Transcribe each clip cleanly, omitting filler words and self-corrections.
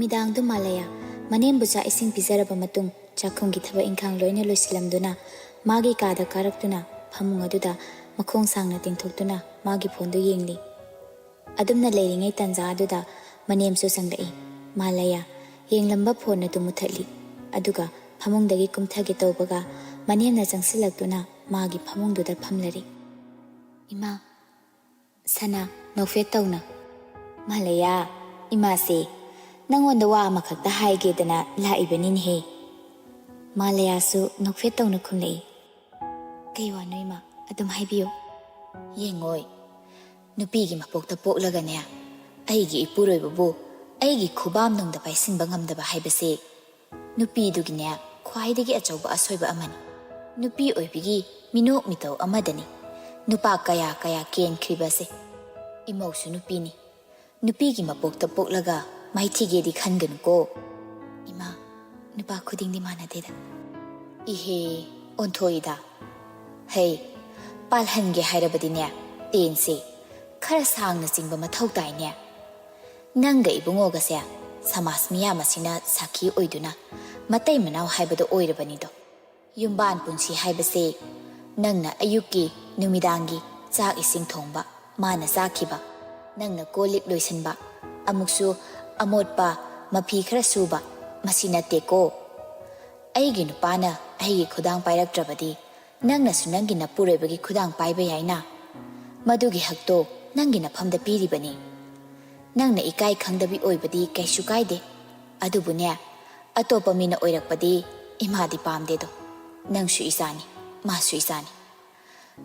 ꯅꯨꯃꯤꯗꯥꯡꯗꯨ ꯃꯥꯂꯌꯥ ꯃꯅꯦꯝꯕꯨ ꯆꯥꯛ ꯏꯁꯤꯡ ꯄꯤꯖꯔꯕ ꯃꯇꯨꯡ ꯆꯥꯛꯈꯨꯝꯒꯤ ꯊꯕꯛ ꯏꯟꯈꯥꯡ ꯂꯣꯏꯅ ꯂꯣꯏꯁꯤꯜꯂꯝꯗꯨꯅ ꯃꯥꯒꯤ ꯀꯥꯗ ꯀꯥꯔꯛꯇꯨꯅ ꯐꯃꯨꯡ ꯑꯗꯨꯗ ꯃꯈꯣꯡ ꯁꯥꯡꯅ ꯇꯤꯡꯊꯣꯛꯇꯨꯅ ꯃꯥꯒꯤ ꯐꯣꯟꯗꯨ ꯌꯦꯡꯂꯤ꯫ ꯑꯗꯨꯝꯅ ꯂꯩꯔꯤꯉꯩ ꯇꯥꯟꯖꯥ ꯑꯗꯨꯗ ꯃꯅꯦꯝꯁꯨ ꯆꯪꯂꯛꯏ꯫ ꯃꯥꯂꯌꯥ ꯌꯦꯡꯂꯝꯕ ꯐꯣꯟ ꯑꯗꯨ ꯃꯨꯠꯊꯠꯂꯤ꯫ ꯑꯗꯨꯒ ꯐꯃꯨꯡꯗꯒꯤ ꯀꯨꯝꯊꯒꯦ ꯇꯧꯕꯒ ꯃꯅꯦꯝꯅ ꯆꯪꯁꯤꯜꯂꯛꯇꯨꯅ ꯃꯥꯒꯤ ꯐꯃꯨꯡꯗꯨꯗ ꯐꯝꯂꯔꯤ꯫ ꯏꯃꯥ, ꯁꯅꯥ ꯅꯣꯛꯐꯦꯠ ꯇꯧꯅ꯫ ꯃꯥꯂꯌꯥ, ꯏꯃꯥꯁꯦ ꯅꯪꯉꯣꯟꯗ ꯋꯥ ꯑꯃꯈꯛꯇ ꯍꯥꯏꯒꯦꯗꯅ ꯂꯥꯛꯏꯕꯅꯤꯅꯦꯍꯦ꯫ ꯃꯥꯂꯌꯥꯁꯨ ꯅꯣꯛꯐꯦꯠ ꯇꯧꯅ ꯈꯨꯝꯂꯛꯏ꯫ ꯀꯩ ꯋꯥꯅꯣ ꯏꯃꯥ, ꯑꯗꯨꯝ ꯍꯥꯏꯕꯤꯌꯨ꯫ ꯌꯦꯡꯉꯣꯏ, ꯅꯨꯄꯤꯒꯤ ꯃꯄꯣꯛꯇ ꯄꯣꯛꯂꯒꯅꯦ ꯑꯩꯒꯤ ꯏꯄꯨꯔꯣꯏꯕꯕꯨ ꯑꯩꯒꯤ ꯈꯨꯕꯥꯝꯅꯨꯡꯗ ꯄꯥꯏꯁꯤꯟꯕ ꯉꯝꯗꯕ ꯍꯥꯏꯕꯁꯦ ꯅꯨꯄꯤꯗꯨꯒꯤꯅꯦ ꯈ꯭ꯋꯥꯏꯗꯒꯤ ꯑꯆꯧꯕ ꯑꯁꯣꯏꯕ ꯑꯃꯅꯤ꯫ ꯅꯨꯄꯤ ꯑꯣꯏꯕꯒꯤ ꯃꯤꯅꯣꯛ ꯃꯤꯇꯧ ꯑꯃꯗꯅꯤ ꯅꯨꯄꯥ ꯀꯌꯥ ꯀꯌꯥ ꯀꯦꯟꯈ꯭ꯔꯤꯕꯁꯦ꯫ ꯏꯃꯧꯁꯨ ꯅꯨꯄꯤꯅꯤ, ꯅꯨꯄꯤꯒꯤ ꯃꯄꯣꯛꯇ ꯄꯣꯛꯂꯒ ꯃꯥꯏꯊꯤꯒꯦꯗꯤ ꯈꯟꯒꯅꯨꯀꯣ꯫ ꯏꯃꯥ, ꯅꯨꯄꯥ ꯈꯨꯗꯤꯡꯗꯤ ꯃꯥꯟꯅꯗꯦꯗ꯫ ꯏꯍꯦ, ꯑꯣꯟꯊꯣꯛꯏꯗ꯫ ꯍꯩ, ꯄꯥꯜꯍꯟꯒꯦ ꯍꯥꯏꯔꯕꯗꯤꯅꯦ ꯇꯦꯟꯁꯦ ꯈꯔ ꯁꯥꯡꯅ ꯆꯤꯡꯕ ꯃꯊꯧ ꯇꯥꯏꯅꯦ꯫ ꯅꯪꯒ ꯏꯕꯨꯡꯉꯣꯒꯁꯦ ꯁꯃꯥꯖ ꯃꯤꯌꯥꯝ ꯑꯁꯤꯅ ꯁꯥꯈꯤ ꯑꯣꯏꯗꯨꯅ ꯃꯇꯩ ꯃꯅꯥꯎ ꯍꯥꯏꯕꯗꯣ ꯑꯣꯏꯔꯕꯅꯤꯗꯣ꯫ ꯌꯨꯝꯕꯥꯟ ꯄꯨꯟꯁꯤ ꯍꯥꯏꯕꯁꯦ ꯅꯪꯅ ꯑꯌꯨꯛꯀꯤ ꯅꯨꯃꯤꯗꯥꯡꯒꯤ ꯆꯥꯛ ꯏꯁꯤꯡ ꯊꯣꯡꯕ, ꯃꯥꯅ ꯆꯥꯈꯤꯕ, ꯅꯪꯅ ꯀꯣꯜ ꯂꯤꯛ ꯂꯣꯏꯁꯤꯟꯕ, ꯑꯃꯨꯛꯁꯨ ꯑꯃꯣꯠꯄ ꯃꯐꯤ ꯈꯔ ꯁꯨꯕ, ꯃꯁꯤ ꯅꯠꯇꯦꯀꯣ꯫ ꯑꯩꯒꯤ ꯅꯨꯄꯥꯅ ꯑꯩꯒꯤ ꯈꯨꯗꯥꯡ ꯄꯥꯏꯔꯛꯇ꯭ꯔꯕꯗꯤ ꯅꯪꯅꯁꯨ ꯅꯪꯒꯤ ꯅꯄꯨꯔꯣꯏꯕꯒꯤ ꯈꯨꯗꯥꯡ ꯄꯥꯏꯕ ꯌꯥꯏꯅ꯫ ꯃꯗꯨꯒꯤ ꯍꯛꯇꯣ ꯅꯪꯒꯤ ꯅꯐꯝꯗ ꯄꯤꯔꯤꯕꯅꯤ꯫ ꯅꯪꯅ ꯏꯀꯥꯏ ꯈꯪꯗꯕꯤ ꯑꯣꯏꯕꯗꯤ ꯀꯩꯁꯨ ꯀꯥꯏꯗꯦ, ꯑꯗꯨꯕꯨꯅꯦ ꯑꯇꯣꯞꯄ ꯃꯤꯅ ꯑꯣꯏꯔꯛꯄꯗꯤ ꯏꯃꯥꯗꯤ ꯄꯥꯝꯗꯦꯗꯣ꯫ ꯅꯪꯁꯨ ꯏꯆꯥꯅꯤ, ꯃꯥꯁꯨ ꯏꯆꯥꯅꯤ꯫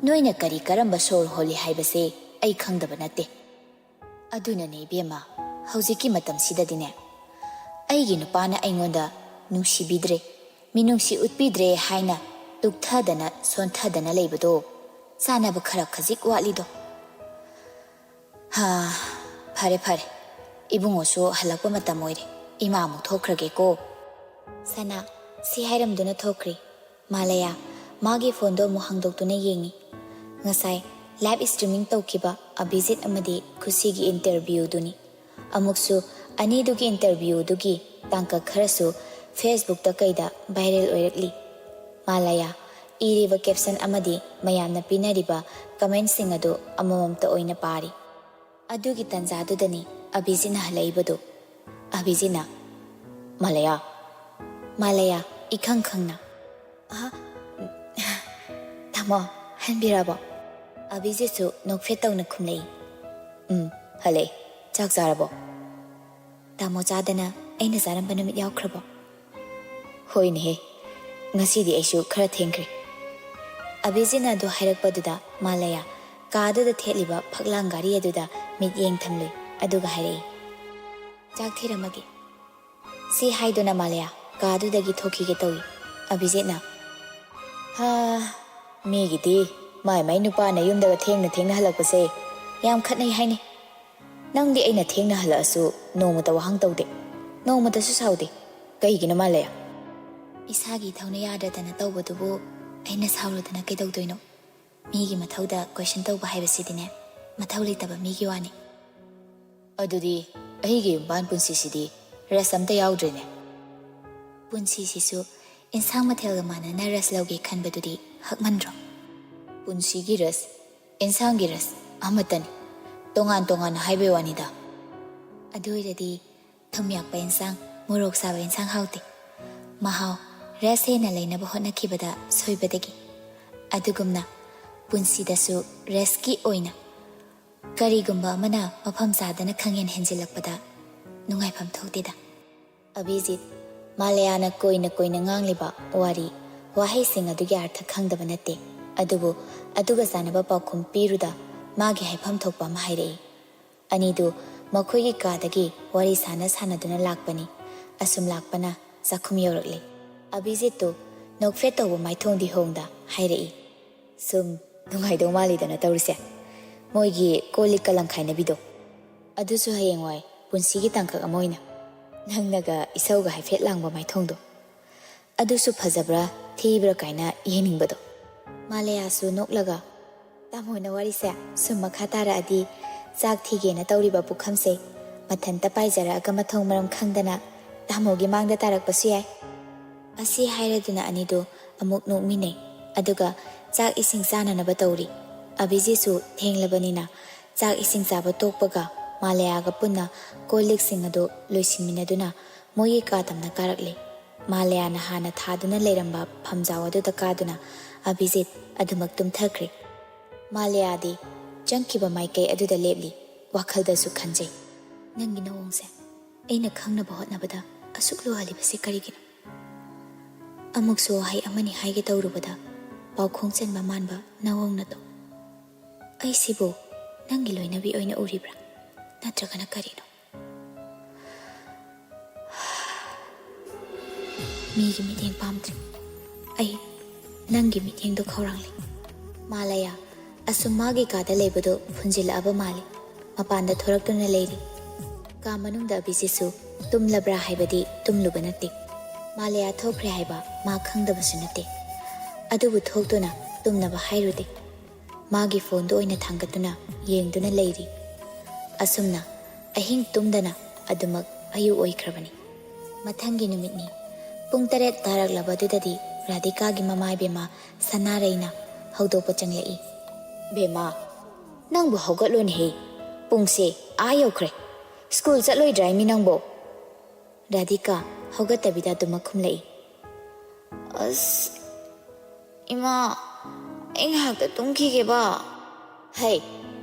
ꯅꯣꯏꯅ ꯀꯔꯤ ꯀꯔꯝꯕ ꯁꯣꯔ ꯍꯣꯜꯂꯤ ꯍꯥꯏꯕꯁꯦ ꯑꯩ ꯈꯪꯗꯕ ꯅꯠꯇꯦ꯫ ꯑꯗꯨꯅꯅꯦ ꯏꯕꯦꯝꯃ, ꯍꯧꯖꯤꯛꯀꯤ ꯃꯇꯝꯁꯤꯗꯗꯤꯅꯦ ꯑꯩꯒꯤ ꯅꯨꯄꯥꯅ ꯑꯩꯉꯣꯟꯗ ꯅꯨꯡꯁꯤꯕꯤꯗ꯭ꯔꯦ, ꯃꯤꯅꯨꯡꯁꯤ ꯎꯠꯄꯤꯗ꯭ꯔꯦ ꯍꯥꯏꯅ ꯇꯨꯛꯊꯗꯅ ꯁꯣꯟꯊꯗꯅ ꯂꯩꯕꯗꯣ ꯆꯥꯅꯕ ꯈꯔ ꯈꯖꯤꯛ ꯋꯥꯠꯂꯤꯗꯣ꯫ ꯐꯔꯦ ꯐꯔꯦ, ꯏꯕꯨꯡꯉꯣꯁꯨ ꯍꯜꯂꯛꯄ ꯃꯇꯝ ꯑꯣꯏꯔꯦ, ꯏꯃꯥ ꯑꯃꯨꯛ ꯊꯣꯛꯈ꯭ꯔꯒꯦꯀꯣ꯫ ꯁꯅꯥ ꯁꯤ ꯍꯥꯏꯔꯝꯗꯨꯅ ꯊꯣꯛꯈ꯭ꯔꯤ꯫ ꯃꯥꯂꯌꯥ ꯃꯥꯒꯤ ꯐꯣꯟꯗꯣ ꯑꯃꯨꯛ ꯍꯥꯡꯗꯣꯛꯇꯨꯅ ꯌꯦꯡꯉꯤ꯫ ꯉꯁꯥꯏ ꯂꯥꯏꯚ ꯁ꯭ꯇ꯭ꯔꯤꯃꯤꯡ ꯇꯧꯈꯤꯕ ꯑꯕꯤꯖꯤꯠ ꯑꯃꯗꯤ ꯈꯨꯁꯤꯒꯤ ꯏꯟꯇꯔꯚ꯭ꯌꯨꯗꯨꯅꯤ꯫ ꯑꯃꯨꯛꯁꯨ ꯑꯅꯤꯗꯨꯒꯤ ꯏꯟꯇꯔꯚ꯭ꯌꯨꯗꯨꯒꯤ ꯇꯥꯡꯀꯛ ꯈꯔꯁꯨ ꯐꯦꯁꯕꯨꯛꯇ ꯀꯩꯗ ꯚꯥꯏꯔꯦꯜ ꯑꯣꯏꯔꯛꯂꯤ꯫ ꯃꯥꯂꯌꯥ ꯏꯔꯤꯕ ꯀꯦꯞꯁꯟ ꯑꯃꯗꯤ ꯃꯌꯥꯝꯅ ꯄꯤꯅꯔꯤꯕ ꯀꯃꯦꯟꯠꯁꯤꯡ ꯑꯗꯨ ꯑꯃꯃꯝꯇ ꯑꯣꯏꯅ ꯄꯥꯔꯤ꯫ ꯑꯗꯨꯒꯤ ꯇꯟꯖꯥꯗꯨꯗꯅꯤ ꯑꯕꯤꯖꯤꯠꯅ ꯍꯜꯂꯛꯏꯕꯗꯨ꯫ ꯑꯕꯤꯖꯤꯠꯅ, ꯃꯥꯂꯌꯥ꯫ ꯃꯥꯂꯌꯥ ꯏꯈꯪ ꯈꯪꯅ, ꯇꯥꯃꯣ ꯍꯟꯕꯤꯔꯕꯣ? ꯑꯕꯤꯖꯤꯠꯁꯨ ꯅꯣꯛꯐꯦꯠ ꯇꯧꯅ ꯈꯨꯝꯂꯛꯏ꯫ ꯍꯜꯂꯛꯑꯦ, ꯆꯥꯛ ꯆꯥꯔꯕꯣ? ꯇꯥꯃꯣ ꯆꯥꯗꯅ ꯑꯩꯅ ꯆꯥꯔꯝꯕ ꯅꯨꯃꯤꯠ ꯌꯥꯎꯈ꯭ꯔꯕꯣ? ꯍꯣꯏꯅꯦꯍꯦ, ꯉꯁꯤꯗꯤ ꯑꯩꯁꯨ ꯈꯔ ꯊꯦꯡꯈ꯭ꯔꯦ꯫ ꯑꯕꯤꯖꯤꯠꯅ ꯑꯗꯨ ꯍꯥꯏꯔꯛꯄꯗꯨꯗ ꯃꯥꯂꯌꯥ ꯀꯥꯗꯨꯗ ꯊꯦꯠꯂꯤꯕ ꯐꯛꯂꯥꯡ ꯘꯔꯤ ꯑꯗꯨꯗ ꯃꯤꯠꯌꯦꯡ ꯊꯝꯂꯨꯏ꯫ ꯑꯗꯨꯒ ꯍꯥꯏꯔꯛꯏ, ꯆꯥꯛ ꯊꯤꯔꯝꯃꯒꯦ꯫ ꯁꯤ ꯍꯥꯏꯗꯨꯅ ꯃꯥꯂꯌꯥ ꯀꯥꯗꯨꯗꯒꯤ ꯊꯣꯛꯈꯤꯒꯦ ꯇꯧꯏ꯫ ꯑꯕꯤꯖꯤꯠꯅ, ꯃꯤꯒꯤꯗꯤ ꯃꯥꯏ ꯃꯥꯏ ꯅꯨꯄꯥꯅ ꯌꯨꯝꯗꯒ ꯊꯦꯡꯅ ꯊꯦꯡꯅ ꯍꯜꯂꯛꯄꯁꯦ ꯌꯥꯝ ꯈꯠꯅꯩ ꯍꯥꯏꯅꯩ꯫ ꯅꯪꯗꯤ ꯑꯩꯅ ꯊꯦꯡꯅ ꯍꯜꯂꯛꯑꯁꯨ ꯅꯣꯡꯃꯇ ꯋꯥꯍꯪ ꯇꯧꯗꯦ, ꯅꯣꯡꯃꯇꯁꯨ ꯁꯥꯎꯗꯦ, ꯀꯩꯒꯤꯅꯣ ꯃꯥꯂꯌꯥ? ꯏꯁꯥꯒꯤ ꯊꯧꯅ ꯌꯥꯗꯗꯅ ꯇꯧꯕꯗꯨꯕꯨ ꯑꯩꯅ ꯁꯥꯎꯔꯨꯗꯅ ꯀꯩꯗꯧꯗꯣꯏꯅꯣ? ꯃꯤꯒꯤ ꯃꯊꯧꯗ ꯀꯣꯏꯁꯟ ꯇꯧꯕ ꯍꯥꯏꯕꯁꯤꯗꯤꯅꯦ ꯃꯊꯧ ꯂꯩꯇꯕ ꯃꯤꯒꯤ ꯋꯥꯅꯤ꯫ ꯑꯗꯨꯗꯤ ꯑꯩꯒꯤ ꯌꯨꯝꯕꯥꯟ ꯄꯨꯟꯁꯤꯁꯤꯗꯤ ꯔꯁ ꯑꯝꯇ ꯌꯥꯎꯗ꯭ꯔꯦꯅꯦ꯫ ꯄꯨꯟꯁꯤꯁꯤꯁꯨ ꯏꯟꯁꯥꯡ ꯃꯊꯦꯜꯒ ꯃꯥꯟꯅꯅ ꯔꯁ ꯂꯧꯒꯦ ꯈꯟꯕꯗꯨꯗꯤ ꯍꯛꯃꯟꯗ꯭ꯔꯣ? ꯄꯨꯟꯁꯤꯒꯤ ꯔꯁ, ꯏꯟꯁꯥꯡꯒꯤ ꯔꯁ ꯑꯃꯠꯇꯅꯤ, ꯇꯣꯉꯥꯟ ꯇꯣꯉꯥꯟꯅ ꯍꯥꯏꯕꯩ ꯋꯥꯅꯤꯗ꯫ ꯑꯗꯨ ꯑꯣꯏꯔꯗꯤ ꯊꯨꯝ ꯌꯥꯛꯄ ꯏꯟꯁꯥꯡ, ꯃꯣꯔꯣꯛ ꯁꯥꯕ ꯏꯟꯁꯥꯡ ꯍꯥꯎꯇꯦ, ꯃꯍꯥꯎ ꯔꯁ ꯍꯦꯟꯅ ꯂꯩꯅꯕ ꯍꯣꯠꯅꯈꯤꯕꯗ ꯁꯣꯏꯕꯗꯒꯤ꯫ ꯑꯗꯨꯒꯨꯝꯅ ꯄꯨꯟꯁꯤꯗꯁꯨ ꯔꯁꯀꯤ ꯑꯣꯏꯅ ꯀꯔꯤꯒꯨꯝꯕ ꯑꯃꯅ ꯃꯐꯝ ꯆꯥꯗꯅ ꯈꯪꯍꯦꯟ ꯍꯦꯟꯖꯤꯜꯂꯛꯄꯗ ꯅꯨꯡꯉꯥꯏꯐꯝ ꯊꯣꯛꯇꯦꯗ꯫ ꯑꯕꯤꯖꯤꯠ ꯃꯥꯂꯌꯥꯅ ꯀꯣꯏꯅ ꯀꯣꯏꯅ ꯉꯥꯡꯂꯤꯕ ꯋꯥꯔꯤ ꯋꯥꯍꯩꯁꯤꯡ ꯑꯗꯨꯒꯤ ꯑꯔꯊ ꯈꯪꯗꯕ ꯅꯠꯇꯦ꯫ ꯑꯗꯨꯕꯨ ꯑꯗꯨꯒ ꯆꯥꯅꯕ ꯄꯥꯎꯈꯨꯝ ꯄꯤꯔꯨꯗ ꯃꯥꯒꯤ ꯍꯥꯏꯐꯝ ꯊꯣꯛꯄ ꯑꯃ ꯍꯥꯏꯔꯛꯏ꯫ ꯑꯅꯤꯗꯨ ꯃꯈꯣꯏꯒꯤ ꯀꯥꯗꯒꯤ ꯋꯥꯔꯤ ꯁꯥꯟꯅꯗꯨꯅ ꯂꯥꯛꯄꯅꯤ꯫ ꯑꯁꯨꯝ ꯂꯥꯛꯄꯅ ꯆꯥꯛꯈꯨꯝ ꯌꯧꯔꯛꯂꯤ꯫ ꯑꯕꯤꯖꯤꯠꯇꯨ ꯅꯣꯛꯐꯦꯠ ꯇꯧꯕ ꯃꯥꯏꯊꯣꯡꯗꯤ ꯍꯣꯡꯗ ꯍꯥꯏꯔꯛꯏ, ꯁꯨꯝ ꯅꯨꯡꯉꯥꯏꯗꯧ ꯃꯥꯜꯂꯤꯗꯅ ꯇꯧꯔꯤꯁꯦ, ꯃꯣꯏꯒꯤ ꯀꯣꯜ ꯂꯤꯛꯀ ꯂꯪꯈꯥꯏꯅꯕꯤꯗꯣ, ꯑꯗꯨꯁꯨ ꯍꯌꯦꯡꯋꯥꯏ ꯄꯨꯟꯁꯤꯒꯤ ꯇꯥꯡꯀꯛ ꯑꯃ ꯑꯣꯏꯅ ꯅꯪꯅꯒ ꯏꯁꯧꯒ ꯍꯥꯏꯐꯦꯠ ꯂꯥꯡꯕ ꯃꯥꯏꯊꯣꯡꯗꯣ, ꯑꯗꯨꯁꯨ ꯐꯖꯕ꯭ꯔꯥ ꯊꯤꯕ꯭ꯔꯥ ꯀꯥꯏꯅ ꯌꯦꯡꯅꯤꯡꯕꯗꯣ꯫ ꯃꯥꯂꯌꯥꯁꯨ ꯅꯣꯛꯂꯒ, ꯇꯥꯃꯣꯅ ꯋꯥꯔꯤꯁꯦ ꯁꯨꯝ ꯃꯈꯥ ꯇꯥꯔꯛꯑꯗꯤ ꯆꯥꯛ ꯊꯤꯒꯦꯅ ꯇꯧꯔꯤꯕ ꯄꯨꯈꯝꯁꯦ ꯃꯊꯟꯇ ꯄꯥꯏꯖꯔꯛꯑꯒ ꯃꯊꯣꯡ ꯃꯔꯝ ꯈꯪꯗꯅ ꯇꯥꯃꯣꯒꯤ ꯃꯥꯡꯗ ꯇꯥꯔꯛꯄꯁꯨ ꯌꯥꯏ ꯑꯁꯤ ꯍꯥꯏꯔꯗꯨꯅ ꯑꯅꯤꯗꯨ ꯑꯃꯨꯛ ꯅꯣꯛꯃꯤꯟꯅꯩ ꯑꯗꯨꯒ ꯆꯥꯛ ꯏꯁꯤꯡ ꯆꯥꯅꯅꯕ ꯇꯧꯔꯤ ꯑꯕꯤꯖꯤꯠꯁꯨ ꯊꯦꯡꯂꯕꯅꯤꯅ ꯆꯥꯛ ꯏꯁꯤꯡ ꯆꯥꯕ ꯇꯣꯛꯄꯒ ꯃꯥꯂꯌꯥꯒ ꯄꯨꯟꯅ ꯀꯣꯜꯂꯤꯛꯁꯤꯡ ꯑꯗꯨ ꯂꯣꯏꯁꯤꯟꯃꯤꯟꯅꯗꯨꯅ ꯃꯣꯏꯒꯤ ꯀꯥ ꯇꯝꯅ ꯀꯥꯔꯛꯂꯤ ꯃꯥꯂꯌꯥꯅ ꯍꯥꯟꯅ ꯊꯥꯗꯨꯅ ꯂꯩꯔꯝꯕ ꯐꯝꯖꯥꯎ ꯑꯗꯨꯗ ꯀꯥꯗꯨꯅ ꯑꯕꯤꯖꯤꯠ ꯑꯗꯨꯃꯛ ꯇꯨꯝꯊꯈ꯭ꯔꯦ ꯃꯥꯂꯌꯥꯗꯤ ꯆꯪꯈꯤꯕ ꯃꯥꯏꯀꯩ ꯑꯗꯨꯗ ꯂꯦꯞꯂꯤ ꯋꯥꯈꯜꯗꯁꯨ ꯈꯟꯖꯩ ꯅꯪꯒꯤ ꯅꯑꯣꯡꯁꯦ ꯑꯩꯅ ꯈꯪꯅꯕ ꯍꯣꯠꯅꯕꯗ ꯑꯁꯨꯛ ꯂꯨꯍꯜꯂꯤꯕꯁꯤ ꯀꯔꯤꯒꯤꯅꯣ ꯑꯃꯨꯛꯁꯨ ꯋꯥꯍꯩ ꯑꯃꯅꯤ ꯍꯥꯏꯒꯦ ꯇꯧꯔꯨꯕꯗ ꯄꯥꯎꯈꯣꯡ ꯆꯟꯕ ꯃꯥꯟꯕ ꯅꯑꯣꯡ ꯅꯇꯧ ꯑꯩꯁꯤꯕꯨ ꯅꯪꯒꯤ ꯂꯣꯏꯅꯕꯤ ꯑꯣꯏꯅ ꯎꯔꯤꯕ꯭ꯔꯥ ꯅꯠꯇ꯭ꯔꯒꯅ ꯀꯔꯤꯅꯣ ꯃꯤꯒꯤ ꯃꯤꯠꯌꯦꯡ ꯄꯥꯝꯗ꯭ꯔꯤ ꯑꯩ ꯅꯪꯒꯤ ꯃꯤꯠꯌꯦꯡꯗꯣ ꯈꯧꯔꯥꯡꯂꯤ ꯃꯥꯂꯌꯥ ꯑꯁꯨꯝ ꯃꯥꯒꯤ ꯀꯥꯗ ꯂꯩꯕꯗꯣ ꯐꯨꯟꯖꯤꯜꯂꯛꯑꯕ ꯃꯥꯜꯂꯤ ꯃꯄꯥꯟꯗ ꯊꯣꯔꯛꯇꯨꯅ ꯂꯩꯔꯤ ꯀꯥ ꯃꯅꯨꯡꯗ ꯑꯕꯤꯖꯤꯠꯁꯨ ꯇꯨꯝꯂꯕ꯭ꯔꯥ ꯍꯥꯏꯕꯗꯤ ꯇꯨꯝꯂꯨꯕ ꯅꯠꯇꯦ ꯃꯥꯂꯌꯥ ꯊꯣꯛꯈ꯭ꯔꯦ ꯍꯥꯏꯕ ꯃꯥ ꯈꯪꯗꯕꯁꯨ ꯅꯠꯇꯦ ꯑꯗꯨꯕꯨ ꯊꯣꯛꯇꯨꯅ ꯇꯨꯝꯅꯕ ꯍꯥꯏꯔꯨꯗꯦ ꯃꯥꯒꯤ ꯐꯣꯟꯗꯣ ꯑꯣꯏꯅ ꯊꯥꯡꯒꯠꯇꯨꯅ ꯌꯦꯡꯗꯨꯅ ꯂꯩꯔꯤ ꯑꯁꯨꯝꯅ ꯑꯍꯤꯡ ꯇꯨꯝꯗꯅ ꯑꯗꯨꯃꯛ ꯑꯌꯨꯛ ꯑꯣꯏꯈ꯭ꯔꯕꯅꯤ ꯃꯊꯪꯒꯤ ꯅꯨꯃꯤꯠꯅꯤ ꯄꯨꯡ 8 ꯇꯥꯔꯛꯂꯕꯗꯨꯗꯗꯤ ꯔꯥꯙꯤꯀꯥꯒꯤ ꯃꯃꯥꯏꯕꯦꯝꯃ ꯁꯅꯥꯔꯩꯅ ꯍꯧꯗꯣꯛꯄ ꯆꯪꯂꯛꯏ ꯕꯦꯝꯃ ꯅꯪꯕꯨ ꯍꯧꯒꯠꯂꯣꯅꯦꯍꯦ ꯄꯨꯡꯁꯦ ꯌꯧꯈ꯭ꯔꯦ ꯁ꯭ꯀꯨꯜ ꯆꯠꯂꯣꯏꯗ꯭ꯔꯥꯏꯃꯤ ꯅꯪꯕꯣ ꯔꯥꯙꯤꯀꯥ ꯍꯧꯒꯠꯇꯕꯤꯗ ꯑꯗꯨꯃꯛ ꯈꯨꯝꯂꯛꯏ ꯑꯁ ꯏꯃꯥ ꯑꯩ ꯉꯥꯏꯍꯥꯛꯇ ꯇꯨꯝꯈꯤꯒꯦꯕ ꯍꯩ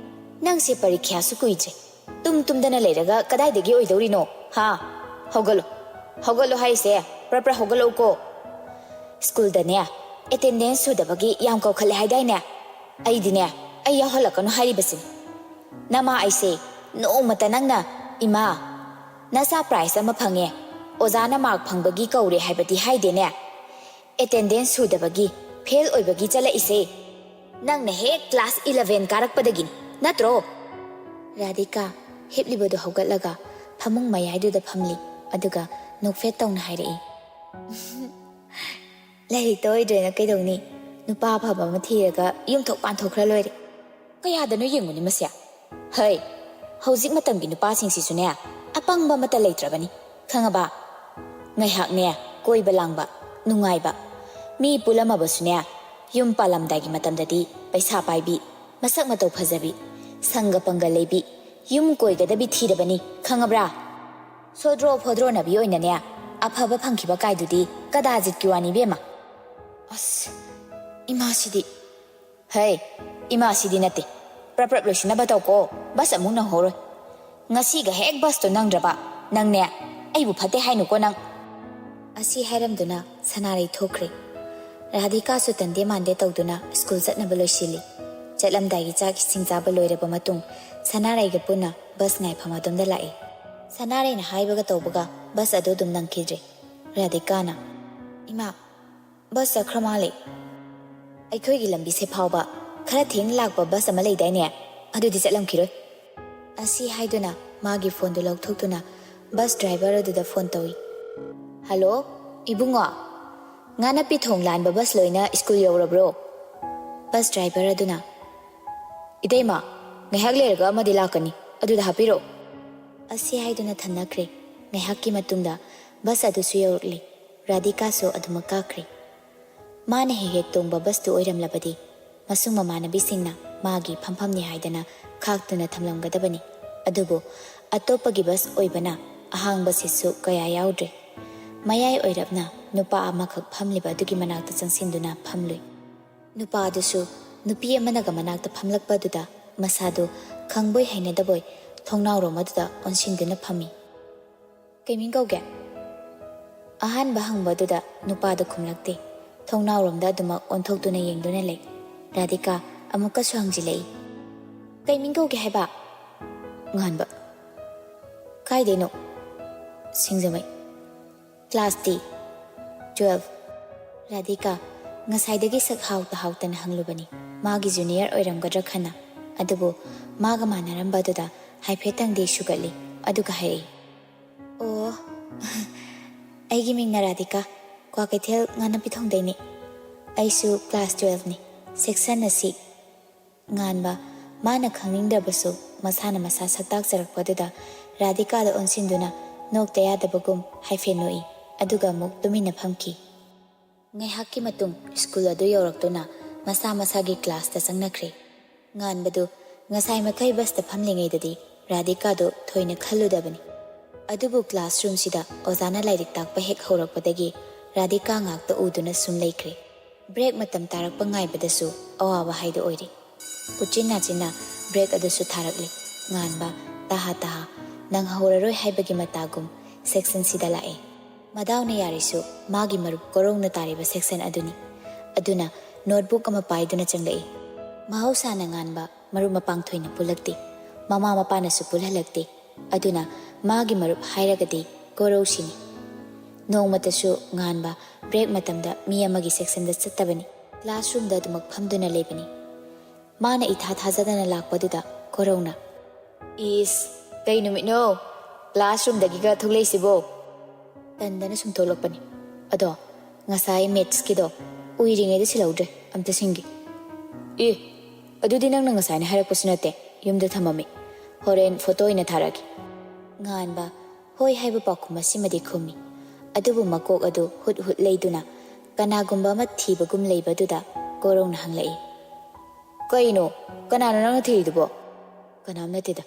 ꯅꯪꯁꯦ ꯄꯔꯤꯈ꯭ꯌꯥꯁꯨ ꯀꯨꯏꯗ꯭ꯔꯦ ꯇꯨꯝꯗꯅ ꯂꯩꯔꯒ ꯀꯗꯥꯏꯗꯒꯤ ꯑꯣꯏꯗꯧꯔꯤꯅꯣ ꯍꯥ ꯍꯧꯒꯠꯂꯣ ꯍꯥꯏꯁꯦ ꯄ꯭ꯔꯄ꯭ꯔ ꯍꯧꯒꯠꯂꯛꯎꯀꯣ ꯁ꯭ꯀꯨꯜꯗꯅꯦ ꯑꯦꯇꯦꯟꯗꯦꯟꯁ ꯁꯨꯗꯕꯒꯤ ꯌꯥꯝ ꯀꯧꯈꯠꯂꯦ ꯍꯥꯏꯗꯥꯏꯅꯦ ꯑꯩꯗꯤꯅꯦ ꯑꯩ ꯌꯥꯎꯍꯜꯂꯛꯀꯅꯨ ꯍꯥꯏꯔꯤꯕꯁꯤꯅꯤ ꯅꯃꯥ ꯑꯩꯁꯦ ꯅꯣꯡꯃꯇ ꯅꯪꯅ ꯏꯃꯥ ꯅꯆꯥ ꯄ꯭ꯔꯥꯏꯖ ꯑꯃ ꯐꯪꯉꯦ ꯑꯣꯖꯥꯅ ꯃꯥꯔꯛ ꯐꯪꯕꯒꯤ ꯀꯧꯔꯦ ꯍꯥꯏꯕꯗꯤ ꯍꯥꯏꯗꯦꯅꯦ ꯑꯦꯇꯦꯟꯗꯦꯟꯁ ꯁꯨꯗꯕꯒꯤ ꯐꯦꯜ ꯑꯣꯏꯕꯒꯤ ꯆꯠꯂꯛꯏꯁꯦ ꯅꯪꯅ ꯍꯦꯛ ꯀ꯭ꯂꯥꯁ 11 ꯀꯥꯔꯛꯄꯗꯒꯤꯅꯤ ꯅꯠꯇ꯭ꯔꯣ ꯔꯥꯙꯤꯀꯥ ꯍꯤꯞꯂꯤꯕꯗꯨ ꯍꯧꯒꯠꯂꯒ ꯐꯃꯨꯡ ꯃꯌꯥꯏꯗꯨꯗ ꯐꯝꯂꯤ ꯑꯗꯨꯒ ꯅꯣꯛꯐꯦꯠ ꯇꯧꯅ ꯍꯥꯏꯔꯛꯏ ꯂꯥꯏꯔꯤꯛꯇ ꯑꯣꯏꯗ꯭ꯔꯦꯅ ꯀꯩꯗꯧꯅꯤ ꯅꯨꯄꯥ ꯑꯐꯕ ꯑꯃ ꯊꯤꯔꯒ ꯌꯨꯝꯊꯣꯛ ꯄꯥꯟꯊꯣꯛꯈ꯭ꯔ ꯂꯣꯏꯔꯦ ꯀꯌꯥꯗꯅꯣ ꯌꯦꯡꯉꯨꯅꯤ ꯃꯁꯦ ꯍꯩ ꯍꯧꯖꯤꯛ ꯃꯇꯝꯒꯤ ꯅꯨꯄꯥꯁꯤꯡꯁꯤꯁꯨꯅꯦ ꯑꯄꯪꯕ ꯑꯃꯠꯇ ꯂꯩꯇ꯭ꯔꯕꯅꯤ ꯈꯪꯉꯕ ꯉꯥꯏꯍꯥꯛꯅꯦ ꯀꯣꯏꯕ ꯂꯥꯡꯕ ꯅꯨꯡꯉꯥꯏꯕ ꯃꯤ ꯄꯨꯜꯂꯝꯃꯕꯁꯨꯅꯦ ꯌꯨꯝ ꯄꯥꯜꯂꯝꯗꯥꯏꯒꯤ ꯃꯇꯝꯗꯗꯤ ꯄꯩꯁా ꯄꯥꯏꯕꯤ ꯃꯁꯛ ꯃꯇꯧ ꯐꯖꯕꯤ ꯁꯪꯒ ꯄꯪꯒ ꯂꯩꯕꯤ ꯌꯨꯝ ꯀꯣꯏꯒꯗꯕꯤ ꯊꯤꯔꯕꯅꯤ ꯈꯪꯉꯕ꯭ꯔꯥ ꯁꯣꯗ꯭ꯔꯣ ꯐꯣꯗ꯭ꯔꯣꯅꯕꯤ ꯑꯣꯏꯅꯅꯦ ꯑꯐꯕ ꯐꯪꯈꯤꯕ ꯀꯥꯏꯗꯨꯗꯤ ꯀꯗꯥꯖꯤꯠꯀꯤ ꯋꯥꯅꯤ ꯕꯦꯝꯃ ꯑꯁ ꯏꯃꯥꯁꯤꯗꯤ ꯍꯩ ꯏꯃꯥꯁꯤꯗꯤ ꯅꯠꯇꯦ ꯄ꯭ꯔꯞ ꯂꯣꯏꯁꯤꯟꯅꯕ ꯇꯧꯀꯣ ꯕꯁ ꯑꯃꯨꯛ ꯅꯪꯍꯧꯔꯣꯏ ꯉꯁꯤꯒ ꯍꯦꯛ ꯕꯁꯇꯣ ꯅꯪꯗ꯭ꯔꯕ ꯅꯪꯅꯦ ꯑꯩꯕꯨ ꯐꯠꯇꯦ ꯍꯥꯏꯅꯨꯀꯣ ꯅꯪ ꯑꯁꯤ ꯍꯥꯏꯔꯝꯗꯨꯅ ꯁꯅꯥꯔꯩ ꯊꯣꯛꯈ꯭ꯔꯦ ꯔꯥꯙꯤꯀꯥꯁꯨ ꯇꯟꯗꯦ ꯃꯥꯟꯗꯦ ꯇꯧꯗꯨꯅ ꯁ꯭ꯀꯨꯜ ꯆꯠꯅꯕ ꯂꯣꯏꯁꯤꯜꯂꯤ ꯆꯠꯂꯝꯗꯥꯏꯒꯤ ꯆꯥꯛ ꯏꯁꯤꯡ ꯆꯥꯕ ꯂꯣꯏꯔꯕ ꯃꯇꯨꯡ ꯁꯅꯥꯔꯩꯒ ꯄꯨꯟꯅ ꯕꯁ ꯉꯥꯏꯐꯝ ꯑꯗꯣꯝꯗ ꯂꯥꯛꯏ ꯁꯅꯥꯔꯩꯅ ꯍꯥꯏꯕꯒ ꯇꯧꯕꯒ ꯕꯁ ꯑꯗꯨ ꯑꯗꯨꯝ ꯅꯪꯈꯤꯗ꯭ꯔꯦ ꯔꯥꯙꯤꯀꯥꯅ ꯏꯃꯥ ꯕꯁ ꯆꯠꯈ꯭ꯔ ꯃꯥꯜꯂꯦ ꯑꯩꯈꯣꯏꯒꯤ ꯂꯝꯕꯤꯁꯦ ꯐꯥꯎꯕ ꯈꯔ ꯊꯦꯡꯅ ꯂꯥꯛꯄ ꯕꯁ ꯑꯃ ꯂꯩꯗꯥꯏꯅꯦ ꯑꯗꯨꯗꯤ ꯆꯠꯂꯝꯈꯤꯔꯣꯏ ꯑꯁꯤ ꯍꯥꯏꯗꯨꯅ ꯃꯥꯒꯤ ꯐꯣꯟꯗꯨ ꯂꯧꯊꯣꯛꯇꯨꯅ ꯕꯁ ꯗ꯭ꯔꯥꯏꯚꯔ ꯑꯗꯨꯗ ꯐꯣꯟ ꯇꯧꯏ ꯍꯜꯂꯣ ꯏꯕꯨꯡꯉꯣ ꯉꯥꯅꯞꯄꯤ ꯊꯣꯡ ꯂꯥꯟꯕ ꯕꯁ ꯂꯣꯏꯅ ꯁ꯭ꯀꯨꯜ ꯌꯧꯔꯕ꯭ꯔꯣ ꯕꯁ ꯗ꯭ꯔꯥꯏꯚꯔ ꯑꯗꯨꯅ ꯏꯇꯩꯃ ꯉꯥꯏꯍꯥꯛ ꯂꯩꯔꯒ ꯑꯃꯗꯤ ꯂꯥꯛꯀꯅꯤ ꯑꯗꯨꯗ ꯍꯥꯞꯄꯤꯔꯛꯑꯣ ꯑꯁꯤ ꯍꯥꯏꯗꯨꯅ ꯊꯝꯅꯈ꯭ꯔꯦ ꯉꯥꯏꯍꯥꯛꯀꯤ ꯃꯇꯨꯡꯗ ꯕꯁ ꯑꯗꯨꯁꯨ ꯌꯧꯔꯛꯂꯤ ꯔꯥꯙꯤꯀꯥꯁꯨ ꯑꯗꯨꯃꯛ ꯀꯥꯈ꯭ꯔꯦ ꯃꯥꯅ ꯍꯦꯛ ꯇꯣꯡꯕ ꯕꯁꯇꯨ ꯑꯣꯏꯔꯝꯂꯕꯗꯤ ꯃꯁꯨꯡ ꯃꯃꯥꯟꯅꯕꯤꯁꯤꯡꯅ ꯃꯥꯒꯤ ꯐꯝꯐꯝꯅꯤ ꯍꯥꯏꯗꯅ ꯈꯥꯛꯇꯨꯅ ꯊꯝꯂꯝꯒꯗꯕꯅꯤ ꯑꯗꯨꯕꯨ ꯑꯇꯣꯞꯄꯒꯤ ꯕꯁ ꯑꯣꯏꯕꯅ ꯑꯍꯥꯡꯕ ꯁꯤꯠꯁꯨ ꯀꯌꯥ ꯌꯥꯎꯗ꯭ꯔꯦ ꯃꯌꯥꯏ ꯑꯣꯏꯔꯞꯅ ꯅꯨꯄꯥ ꯑꯃꯈꯛ ꯐꯝꯂꯤꯕ ꯑꯗꯨꯒꯤ ꯃꯅꯥꯛꯇ ꯆꯪꯁꯤꯟꯗꯨꯅ ꯐꯝꯂꯨꯏ ꯅꯨꯄꯥ ꯑꯗꯨꯁꯨ ꯅꯨꯄꯤ ꯑꯃꯅꯒ ꯃꯅꯥꯛꯇ ꯐꯝꯂꯛꯄꯗꯨꯗ ꯃꯁꯥꯗꯨ ꯈꯪꯕꯣꯏ ꯍꯩꯅꯗꯕꯣꯏ ꯊꯣꯡꯅꯥꯎꯔꯣꯝ ꯑꯗꯨꯗ ꯑꯣꯟꯁꯤꯟꯗꯨꯅ ꯐꯝꯃꯤ ꯀꯩꯃꯤꯡ ꯀꯧꯒꯦ ꯑꯍꯥꯟꯕ ꯍꯪꯕꯗꯨꯗ ꯅꯨꯄꯥꯗꯨ ꯈꯨꯝꯂꯛꯇꯦ ꯊꯣꯡꯅꯥꯎꯔꯣꯝꯗ ꯑꯗꯨꯃꯛ ꯑꯣꯟꯊꯣꯛꯇꯨꯅ ꯌꯦꯡꯗꯨꯅ ꯂꯩ ꯔꯥꯙꯤꯀꯥ ꯑꯃꯨꯛꯀꯁꯨ ꯍꯪꯖꯤꯜꯂꯛꯏ ꯀꯩꯃꯤꯡ ꯀꯧꯒꯦ ꯍꯥꯏꯕ ꯉꯥꯟꯕ ꯀꯥꯏꯗꯩꯅꯣ ꯁꯤꯡꯖꯃꯩ ꯀ꯭ꯂꯥꯁꯇꯤ 12 ꯔꯥꯙꯤꯀꯥ ꯉꯁꯥꯏꯗꯒꯤ ꯁꯛ ꯍꯥꯎꯇꯅ ꯍꯪꯂꯨꯕꯅꯤ ꯃꯥꯒꯤ ꯖꯨꯅꯤꯌꯔ ꯑꯣꯏꯔꯝꯒꯗ꯭ꯔꯥ ꯈꯟꯅ ꯑꯗꯨꯕꯨ ꯃꯥꯒ ꯃꯥꯟꯅꯔꯝꯕꯗꯨꯗ ꯍꯥꯏꯐꯦꯠꯇꯪꯗꯤ ꯁꯨꯒꯠꯂꯤ ꯑꯗꯨꯒ ꯍꯥꯏꯔꯛꯏ ꯑꯣ ꯑꯩꯒꯤ ꯃꯤꯡꯅ ꯔꯥꯙꯤꯀꯥ ꯀ꯭ꯋꯥꯀꯩꯊꯦꯜ ꯉꯥꯅꯄꯤꯊꯣꯡꯗꯩꯅꯤ ꯑꯩꯁꯨ ꯀ꯭ꯂꯥꯁ 12ꯅꯤ ꯁꯦꯛꯁꯟ ꯑꯁꯤ ꯉꯥꯟꯕ ꯃꯥꯅ ꯈꯪꯅꯤꯡꯗ꯭ꯔꯕꯁꯨ ꯃꯁꯥꯅ ꯃꯁꯥ ꯁꯛꯇꯥꯛꯆꯔꯛꯄꯗꯨꯗ ꯔꯥꯙꯤꯀꯥꯗ ꯑꯣꯟꯁꯤꯟꯗꯨꯅ ꯅꯣꯛꯇ ꯌꯥꯗꯕꯒꯨꯝ ꯍꯥꯏꯐꯦꯠ ꯅꯣꯛꯏ ꯑꯗꯨꯒ ꯑꯃꯨꯛ ꯇꯨꯃꯤꯟꯅ ꯐꯝꯈꯤ ꯉꯥꯏꯍꯥꯛꯀꯤ ꯃꯇꯨꯡ ꯁ꯭ꯀꯨꯜ ꯑꯗꯨ ꯌꯧꯔꯛꯇꯨꯅ ꯃꯁꯥ ꯃꯁꯥꯒꯤ ꯀ꯭ꯂꯥꯁꯇ ꯆꯪꯅꯈ꯭ꯔꯦ ꯉꯥꯟꯕꯗꯨ ꯉꯁꯥꯏ ꯃꯈꯩ ꯕꯁꯇ ꯐꯝꯂꯤꯉꯩꯗꯗꯤ ꯔꯥꯙꯤꯀꯥꯗꯨ ꯊꯣꯏꯅ ꯈꯜꯂꯨꯗꯕꯅꯤ ꯑꯗꯨꯕꯨ ꯀ꯭ꯂꯥꯁꯔꯨꯝꯁꯤꯗ ꯑꯣꯖꯥꯅ ꯂꯥꯏꯔꯤꯛ ꯇꯥꯛꯄ ꯍꯦꯛ ꯍꯧꯔꯛꯄꯗꯒꯤ ꯔꯥꯙꯤꯀꯥ ꯉꯥꯛꯇ ꯎꯗꯨꯅ ꯁꯨꯝ ꯂꯩꯈ꯭ꯔꯦ ꯕ꯭ꯔꯦꯛ ꯃꯇꯝ ꯇꯥꯔꯛꯄ ꯉꯥꯏꯕꯗꯁꯨ ꯑꯋꯥꯕ ꯍꯥꯏꯗꯨ ꯑꯣꯏꯔꯤ ꯎꯆꯤꯟ ꯅꯥꯆꯤꯟꯅ ꯕ꯭ꯔꯦꯛ ꯑꯗꯨꯁꯨ ꯊꯥꯔꯛꯂꯤ ꯉꯥꯟꯕ ꯇꯍꯥ ꯇꯍꯥ ꯅꯪꯍꯧꯔꯔꯣꯏ ꯍꯥꯏꯕꯒꯤ ꯃꯇꯥꯒꯨꯝ ꯁꯦꯛꯁꯟꯁꯤꯗ ꯂꯥꯛꯑꯦ ꯃꯗꯥꯎꯅ ꯌꯥꯔꯤꯁꯨ ꯃꯥꯒꯤ ꯃꯔꯨꯞ ꯀꯣꯔꯧꯅ ꯇꯥꯔꯤꯕ ꯁꯦꯛꯁꯟ ꯑꯗꯨꯅꯤ ꯑꯗꯨꯅ ꯅꯣꯠꯕꯨꯛ ꯑꯃ ꯄꯥꯏꯗꯨꯅ ꯆꯪꯂꯛꯏ ꯃꯍꯧꯁꯥꯅ ꯉꯥꯟꯕ ꯃꯔꯨꯞ ꯃꯄꯥꯡ ꯊꯣꯏꯅ ꯄꯨꯜꯂꯛꯇꯦ ꯃꯃꯥ ꯃꯄꯥꯅꯁꯨ ꯄꯨꯜꯍꯜꯂꯛꯇꯦ ꯑꯗꯨꯅ ꯃꯥꯒꯤ ꯃꯔꯨꯞ ꯍꯥꯏꯔꯒꯗꯤ ꯀꯣꯔꯧꯁꯤꯅꯤ ꯅꯣꯡꯃꯇꯁꯨ ꯉꯥꯟꯕ ꯕ꯭ꯔꯦꯛ ꯃꯇꯝꯗ ꯃꯤ ꯑꯃꯒꯤ ꯁꯦꯛꯁꯟꯗ ꯆꯠꯇꯕꯅꯤ ꯀ꯭ꯂꯥꯁꯔꯨꯝꯗ ꯑꯗꯨꯃꯛ ꯐꯝꯗꯨꯅ ꯂꯩꯕꯅꯤ ꯃꯥꯅ ꯏꯊꯥ ꯊꯥꯖꯗꯅ ꯂꯥꯛꯄꯗꯨꯗ ꯀꯣꯔꯧꯅ ꯏꯁ ꯀꯩ ꯅꯨꯃꯤꯠꯅꯣ ꯀ꯭ꯂꯥꯁꯔꯨꯝꯗꯒꯤꯒ ꯊꯣꯛꯂꯛꯏꯁꯤꯕꯣ ꯇꯟꯗꯅ ꯁꯨꯝ ꯊꯣꯛꯂꯛꯄꯅꯤ ꯑꯗꯣ ꯉꯁꯥꯏ ꯃꯦꯠꯁꯀꯤꯗꯣ ꯎꯏꯔꯤꯉꯩꯗ ꯁꯤꯜꯍꯧꯗ꯭ꯔꯦ ꯑꯝꯇ ꯁꯤꯟꯒꯦ ꯑꯗꯨꯗꯤ ꯅꯪꯅ ꯉꯁꯥꯏꯅ ꯍꯥꯏꯔꯛꯄꯁꯨ ꯅꯠꯇꯦ ꯌꯨꯝꯗ ꯊꯝꯃꯝꯃꯤ ꯍꯣꯔꯦꯟ ꯐꯣꯇꯣ ꯑꯣꯏꯅ ꯊꯥꯔꯛꯀꯦ ꯉꯥꯟꯕ ꯍꯣꯏ ꯍꯥꯏꯕ ꯄꯥꯎꯈꯨꯝ ꯑꯁꯤꯃꯗꯤ ꯈꯨꯝꯃꯤ ꯑꯗꯨꯕꯨ ꯃꯀꯣꯛ ꯑꯗꯨ ꯍꯨꯠ ꯍꯨꯠ ꯂꯩꯗꯨꯅ ꯀꯅꯥꯒꯨꯝꯕ ꯑꯃ ꯊꯤꯕꯒꯨꯝ ꯂꯩꯕꯗꯨꯗ ꯀꯣꯔꯧꯅ ꯍꯪꯂꯛꯏ ꯀꯩꯅꯣ ꯀꯅꯥꯅꯣ ꯅꯪꯅ ꯊꯤꯔꯤꯗꯨꯕꯣ ꯀꯅꯥꯝ ꯅꯠꯇꯦꯗ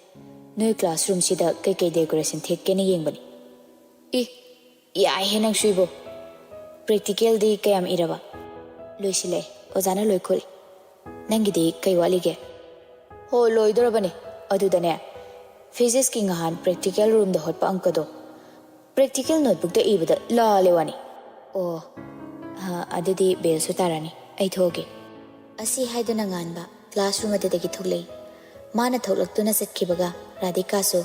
ꯅꯣꯏ ꯀ꯭ꯂꯥꯁꯔꯨꯝꯁꯤꯗ ꯀꯩꯀꯩ ꯗꯦꯀꯣꯔꯦꯁꯟ ꯊꯦꯠꯀꯦꯅ ꯌꯦꯡꯕꯅꯤ ꯌꯥꯏꯍꯦ ꯅꯪꯁꯨ ꯏꯕꯣ ꯄ꯭ꯔꯦꯛꯇꯤꯀꯦꯜꯗꯤ ꯀꯌꯥꯝ ꯏꯔꯕ ꯂꯣꯏꯁꯤꯜꯂꯛꯑꯦ ꯑꯣꯖꯥꯅ ꯂꯣꯏ ꯈꯣꯠꯂꯤ ꯅꯪꯒꯤꯗꯤ ꯀꯩ ꯋꯥꯠꯂꯤꯒꯦ ꯍꯣ ꯂꯣꯏꯗꯣꯔꯕꯅꯤ ꯑꯗꯨꯗꯅꯦ ꯐꯤꯖꯤꯛꯁꯀꯤ ꯉꯍꯥꯟ ꯄ꯭ꯔꯦꯛꯇꯤꯀꯦꯜ ꯔꯨꯝꯗ ꯍꯣꯠꯄ ꯑꯪꯀꯗꯣ ꯄ꯭ꯔꯦꯛꯇꯤꯀꯦꯜ ꯅꯣꯠꯕꯨꯛꯇ ꯏꯕꯗ ꯂꯥꯜꯂꯦ ꯋꯥꯅꯤ ꯑꯣ ꯑꯗꯨꯗꯤ ꯕꯦꯜꯁꯨ ꯇꯥꯔꯅꯤ ꯑꯩ ꯊꯣꯛꯑꯒꯦ ꯑꯁꯤ ꯍꯥꯏꯗꯨꯅ ꯉꯥꯟꯕ ꯀ꯭ꯂꯥꯁꯔꯨꯝ ꯑꯗꯨꯗꯒꯤ ꯊꯣꯛꯂꯛꯏ ꯃꯥꯅ ꯊꯣꯛꯂꯛꯇꯨꯅ ꯆꯠꯈꯤꯕꯒ ꯔꯥꯙꯤꯀꯥꯁꯨ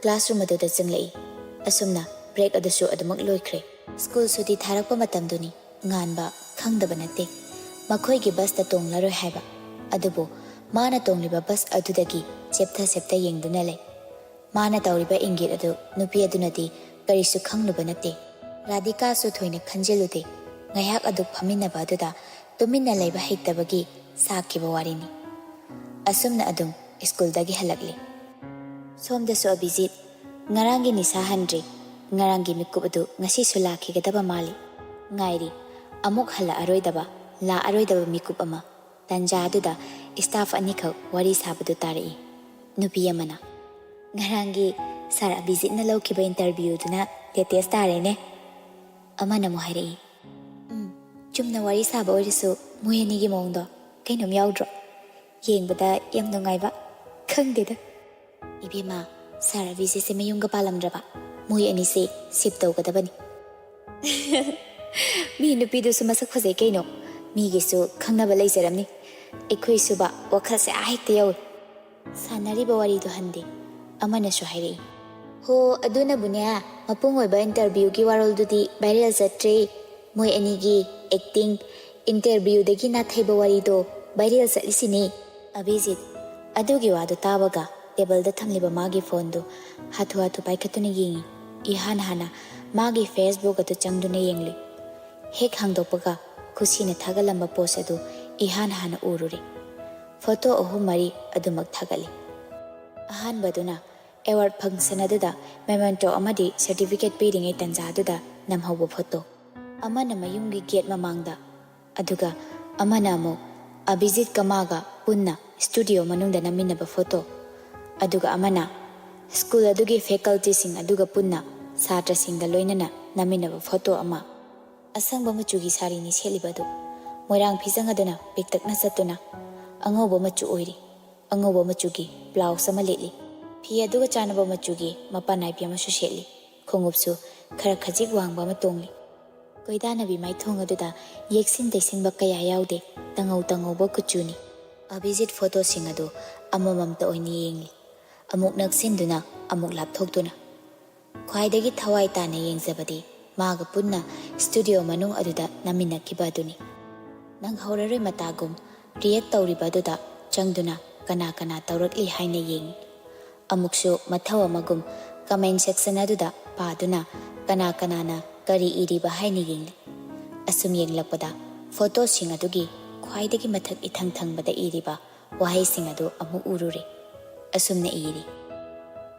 ꯀ꯭ꯂꯥꯁꯔꯨꯝ ꯑꯗꯨꯗ ꯆꯪꯂꯛꯏ ꯑꯁꯨꯝꯅ ꯕ꯭ꯔꯦꯛ ꯑꯗꯨꯁꯨ ꯑꯗꯨꯃꯛ ꯂꯣꯏꯈ꯭ꯔꯦ ꯁ꯭ꯀꯨꯜ ꯁꯨꯇꯤ ꯊꯥꯔꯛꯄ ꯃꯇꯝꯗꯨꯅꯤ ꯉꯥꯟꯕ ꯈꯪꯗꯕ ꯅꯠꯇꯦ ꯃꯈꯣꯏꯒꯤ ꯕꯁꯇ ꯇꯣꯡꯂꯔꯣꯏ ꯍꯥꯏꯕ ꯑꯗꯨꯕꯨ ꯃꯥꯅ ꯇꯣꯡꯂꯤꯕ ꯕꯁ ꯑꯗꯨꯗꯒꯤ ꯆꯦꯞꯊ ꯌꯦꯡꯗꯨꯅ ꯂꯩ ꯃꯥꯅ ꯇꯧꯔꯤꯕ ꯏꯪꯒꯤꯠ ꯑꯗꯨ ꯅꯨꯄꯤ ꯑꯗꯨꯅꯗꯤ ꯀꯔꯤꯁꯨ ꯈꯪꯂꯨꯕ ꯅꯠꯇꯦ ꯔꯥꯙꯤꯀꯥꯁꯨ ꯊꯣꯏꯅ ꯈꯟꯖꯤꯜꯂꯨꯗꯦ ꯉꯥꯏꯍꯥꯛ ꯑꯗꯨꯛ ꯐꯝꯃꯤꯟꯅꯕ ꯑꯗꯨꯗ ꯇꯨꯃꯤꯟꯅ ꯂꯩꯕ ꯍꯩꯇꯕꯒꯤ ꯁꯥꯈꯤꯕ ꯋꯥꯔꯤꯅꯤ ꯑꯁꯨꯝꯅ ꯑꯗꯨꯝ ꯁ꯭ꯀꯨꯜꯗꯒꯤ ꯍꯜꯂꯛꯂꯤ ꯁꯣꯝꯗꯁꯨ ꯑꯕꯤꯖꯤꯠ ꯉꯔꯥꯡꯒꯤ ꯅꯤꯁꯥ ꯍꯟꯗ꯭ꯔꯤ ꯉꯔꯥꯡꯒꯤ ꯃꯤꯀꯨꯞ ꯑꯗꯨ ꯉꯁꯤꯁꯨ ꯂꯥꯛꯈꯤꯒꯗꯕ ꯃꯥꯜꯂꯤ ꯉꯥꯏꯔꯤ ꯑꯃꯨꯛ ꯂꯥꯛꯑꯔꯣꯏꯗꯕ ꯃꯤꯀꯨꯞ ꯑꯃ ꯇꯟꯖꯥ ꯑꯗꯨꯗ ꯏꯁꯇꯥꯐ ꯑꯅꯤꯈꯛ ꯋꯥꯔꯤ ꯁꯥꯕꯗꯨ ꯇꯥꯔꯛꯏ ꯅꯨꯄꯤ ꯑꯃꯅ ꯉꯔꯥꯡꯒꯤ ꯁꯥꯔ ꯑꯕꯤꯖꯤꯠꯅ ꯂꯧꯈꯤꯕ ꯏꯟꯇꯔꯚ꯭ꯌꯨꯗꯨꯅ ꯂꯦꯇꯦꯁ ꯇꯥꯔꯦꯅꯦ ꯑꯃꯅ ꯑꯃꯨꯛ ꯍꯥꯏꯔꯛꯏ ꯆꯨꯝꯅ ꯋꯥꯔꯤ ꯁꯥꯕ ꯑꯣꯏꯔꯁꯨ ꯃꯣꯏ ꯑꯅꯤꯒꯤ ꯃꯑꯣꯡꯗꯣ ꯀꯩꯅꯣꯝ ꯌꯥꯎꯗ꯭ꯔꯣ ꯌꯦꯡꯕꯗ ꯌꯥꯝ ꯅꯨꯡꯉꯥꯏꯕ ꯈꯪꯗꯦꯗ ꯏꯕꯦꯝꯃ ꯁꯥꯔ ꯑꯕꯤꯖꯤꯠꯁꯦ ꯃꯌꯨꯝꯒ ꯄꯥꯜꯂꯝꯗ꯭ꯔꯕ ꯃꯣꯏ ꯑꯅꯤꯁꯦ ꯁꯤꯞ ꯇꯧꯒꯗꯕꯅꯤ ꯃꯤ ꯅꯨꯄꯤꯗꯨꯁꯨ ꯃꯁꯛ ꯐꯖꯩ ꯀꯩꯅꯣ ꯃꯤꯒꯤꯁꯨ ꯈꯪꯅꯕ ꯂꯩꯖꯔꯝꯅꯤ ꯑꯩꯈꯣꯏꯁꯨꯕ ꯋꯥꯈꯜꯁꯦ ꯍꯦꯛꯇ ꯌꯧꯏ ꯁꯥꯟꯅꯔꯤꯕ ꯋꯥꯔꯤꯗꯣ ꯍꯟꯗꯦ ꯑꯃꯅꯁꯨ ꯍꯥꯏꯔꯛꯏ ꯍꯣ ꯑꯗꯨꯅꯕꯨꯅꯦ ꯃꯄꯨꯡ ꯑꯣꯏꯕ ꯏꯟꯇꯔꯚ꯭ꯌꯨꯒꯤ ꯋꯥꯔꯣꯜꯗꯨꯗꯤ ꯚꯥꯏꯔꯦꯜ ꯆꯠꯇ꯭ꯔꯦ ꯃꯣꯏ ꯑꯅꯤꯒꯤ ꯑꯦꯛꯇꯤꯡ ꯏꯟꯇꯔꯚ꯭ꯌꯨꯗꯒꯤ ꯅꯥꯊꯩꯕ ꯋꯥꯔꯤꯗꯣ ꯚꯥꯏꯔꯦꯜ ꯆꯠꯂꯤꯁꯤꯅꯦ ꯑꯕꯤꯖꯤꯠ ꯑꯗꯨꯒꯤ ꯋꯥꯗꯨ ꯇꯥꯕꯒ ꯇꯦꯕꯜꯗ ꯊꯝꯂꯤꯕ ꯃꯥꯒꯤ ꯐꯣꯟꯗꯨ ꯍꯥꯊꯨ ꯄꯥꯏꯈꯠꯇꯨꯅ ꯌꯦꯡꯉꯤ ꯏꯍꯥꯟ ꯍꯥꯟꯅ ꯃꯥꯒꯤ ꯐꯦꯁꯕꯨꯛ ꯑꯗꯨ ꯆꯪꯗꯨꯅ ꯌꯦꯡꯂꯤ ꯍꯦꯛ ꯍꯥꯡꯗꯣꯛꯄꯒ ꯈꯨꯁꯤꯅ ꯊꯥꯒꯠꯂꯝꯕ ꯄꯣꯁ ꯑꯗꯨ ꯏꯍꯥꯟ ꯍꯥꯟꯅ ꯎꯔꯨꯔꯦ ꯐꯣꯇꯣ 3-4 ꯑꯗꯨꯃꯛ ꯊꯥꯒꯠꯂꯤ ꯑꯍꯥꯟꯕꯗꯨꯅ ꯑꯦꯋꯥꯔꯗ ꯐꯪꯁꯟ ꯑꯗꯨꯗ ꯃꯦꯃꯦꯟꯇꯣ ꯑꯃꯗꯤ ꯁꯔꯇꯤꯐꯤꯀꯦꯠ ꯄꯤꯔꯤꯉꯩ ꯇꯟꯖꯥ ꯑꯗꯨꯗ ꯅꯝꯍꯧꯕ ꯐꯣꯇꯣ ꯑꯃꯅ ꯃꯌꯨꯝꯒꯤ ꯒꯦꯠ ꯃꯃꯥꯡꯗ ꯑꯗꯨꯒ ꯑꯃꯅ ꯑꯃꯨꯛ ꯑꯕꯤꯖꯤꯠꯀ ꯃꯥꯒ ꯄꯨꯟꯅ ꯁ꯭ꯇꯨꯗꯤꯑꯣ ꯃꯅꯨꯡꯗ ꯅꯝꯃꯤꯟꯅꯕ ꯐꯣꯇꯣ ꯑꯗꯨꯒ ꯑꯃꯅ ꯁ꯭ꯀꯨꯜ ꯑꯗꯨꯒꯤ ꯐꯦꯀꯜꯇꯤꯁꯤꯡ ꯑꯗꯨꯒ ꯄꯨꯟꯅ ꯁꯥꯇ꯭ꯔꯁꯤꯡꯒ ꯂꯣꯏꯅꯅ ꯅꯝꯃꯤꯟꯅꯕ ꯐꯣꯇꯣ ꯑꯃ ꯑꯁꯪꯕ ꯃꯆꯨꯒꯤ ꯁꯥꯔꯤꯅꯤ ꯁꯦꯠꯂꯤꯕꯗꯨ ꯃꯣꯏꯔꯥꯡ ꯐꯤꯖꯪ ꯑꯗꯨꯅ ꯄꯤꯛꯇꯛꯅ ꯆꯠꯇꯨꯅ ꯑꯉꯧꯕ ꯃꯆꯨ ꯑꯣꯏꯔꯤ ꯑꯉꯧꯕ ꯃꯆꯨꯒꯤ ꯕ꯭ꯂꯥꯎꯁ ꯑꯃ ꯂꯤꯠꯂꯤ ꯐꯤ ꯑꯗꯨꯒ ꯆꯥꯟꯅꯕ ꯃꯆꯨꯒꯤ ꯃꯄꯥꯟ ꯅꯥꯏꯕꯤ ꯑꯃꯁꯨ ꯁꯦꯠꯂꯤ ꯈꯣꯡꯎꯞꯁꯨ ꯈꯔ ꯈꯖꯤꯛ ꯋꯥꯡꯕ ꯑꯃ ꯇꯣꯡꯂꯤ ꯀꯣꯏꯗꯥꯅꯕꯤ ꯃꯥꯏꯊꯣꯡ ꯑꯗꯨꯗ ꯌꯦꯛꯁꯤꯟ ꯇꯩꯁꯤꯟꯕ ꯀꯌꯥ ꯌꯥꯎꯗꯦ ꯇꯉꯧꯕ ꯀꯨꯆꯨꯅꯤ ꯑꯕꯤꯖꯤꯠ ꯐꯣꯇꯣꯁꯤꯡ ꯑꯗꯨ ꯑꯃꯃꯝꯇ ꯑꯣꯏꯅ ꯌꯦꯡꯂꯤ ꯑꯃꯨꯛ ꯅꯛꯁꯤꯟꯗꯨꯅ ꯑꯃꯨꯛ ꯂꯥꯞꯊꯣꯛꯇꯨꯅ ꯈ꯭ꯋꯥꯏꯗꯒꯤ ꯊꯋꯥꯏ ꯇꯥꯅ ꯌꯦꯡꯖꯕꯗꯤ ꯃꯥꯒ ꯄꯨꯟꯅ ꯁ꯭ꯇꯨꯗꯤꯑꯣ ꯃꯅꯨꯡ ꯑꯗꯨꯗ ꯅꯝꯃꯤꯟꯅꯈꯤꯕ ꯑꯗꯨꯅꯤ ꯅꯪꯍꯧꯔꯔꯣꯏ ꯃꯇꯥꯒꯨꯝ ꯔꯤꯌꯦꯛ ꯇꯧꯔꯤꯕ ꯑꯗꯨꯗ ꯆꯪꯗꯨꯅ ꯀꯅꯥ ꯇꯧꯔꯛꯂꯤ ꯍꯥꯏꯅ ꯌꯦꯡꯉꯤ ꯑꯃꯨꯛꯁꯨ ꯃꯊꯧ ꯑꯃꯒꯨꯝ ꯀꯃꯦꯟ ꯁꯦꯛꯁꯟ ꯑꯗꯨꯗ ꯄꯥꯗꯨꯅ ꯀꯅꯥꯅ ꯀꯔꯤ ꯏꯔꯤꯕ ꯍꯥꯏꯅ ꯌꯦꯡꯂꯤ ꯑꯁꯨꯝ ꯌꯦꯡꯂꯛꯄꯗ ꯐꯣꯇꯣꯁꯤꯡ ꯑꯗꯨꯒꯤ ꯈ꯭ꯋꯥꯏꯗꯒꯤ ꯃꯊꯛ ꯏꯊꯪ ꯊꯪꯕꯗ ꯏꯔꯤꯕ ꯋꯥꯍꯩꯁꯤꯡ ꯑꯗꯨ ꯑꯃꯨꯛ ꯎꯔꯨꯔꯦ ꯑꯁꯨꯝꯅ ꯏꯔꯤ